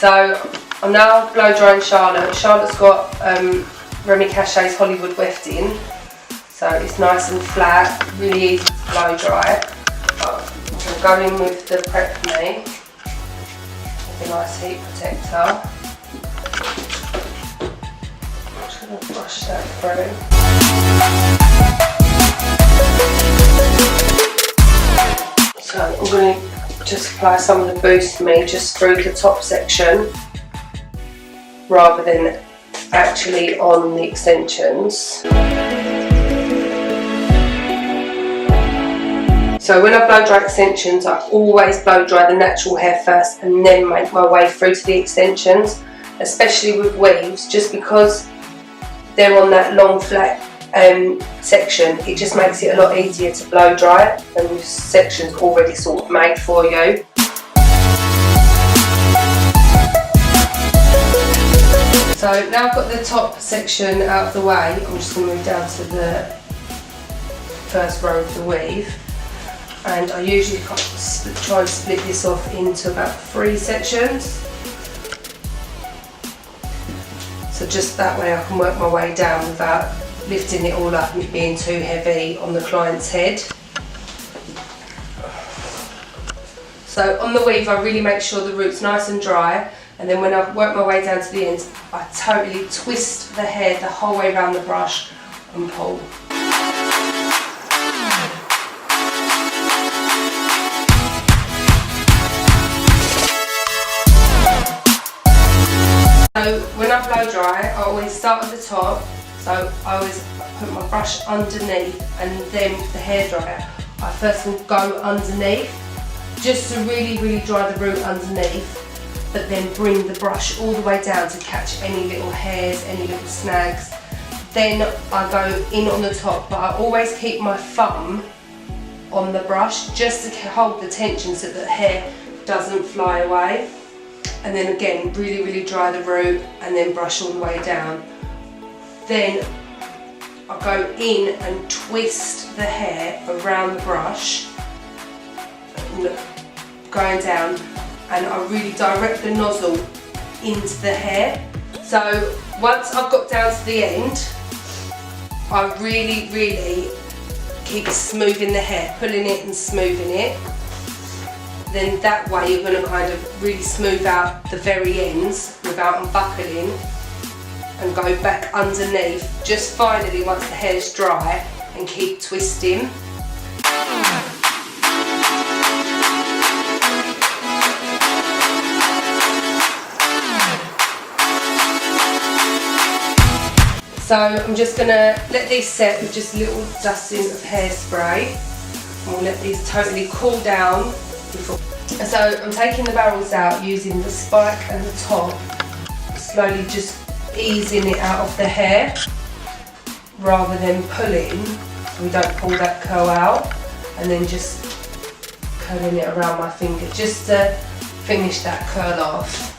So I'm now blow drying Charlotte. Charlotte's got Remy Cachet's Hollywood Wefting, so it's nice and flat, really easy to blow dry. I'm going with the CurlME, with a nice heat protector. I'm just going to brush that through. So I'm going to just apply some of the Boost Me just through the top section, rather than actually on the extensions. So when I blow dry extensions, I always blow dry the natural hair first and then make my way through to the extensions, especially with weaves, just because they're on that long flat section. It just makes it a lot easier to blow dry it, and the section's already sort of made for you. So now I've got the top section out of the way, I'm just going to move down to the first row of the weave. And I usually try and split this off into about 3 sections. So just that way I can work my way down without lifting it all up and it being too heavy on the client's head. So on the weave I really make sure the root's nice and dry, and then when I work my way down to the ends I totally twist the hair the whole way around the brush and pull. So when I blow dry, I always start at the top, so I always put my brush underneath, and then with the hairdryer, I first will go underneath, just to really dry the root underneath, but then bring the brush all the way down to catch any little hairs, any little snags. Then I go in on the top, but I always keep my thumb on the brush, just to hold the tension so that the hair doesn't fly away. And then again, really dry the root and then brush all the way down. Then I go in and twist the hair around the brush, going down, and I really direct the nozzle into the hair. So once I've got down to the end, I really keep smoothing the hair, pulling it and smoothing it. Then that way you're going to kind of really smooth out the very ends without unbuckling, and go back underneath just finally once the hair's dry, and keep twisting. So I'm just going to let these set with just a little dusting of hairspray, and we'll let these totally cool down. So I'm taking the barrels out using the spike and the top, slowly just easing it out of the hair rather than pulling, so we don't pull that curl out, and then just curling it around my finger just to finish that curl off.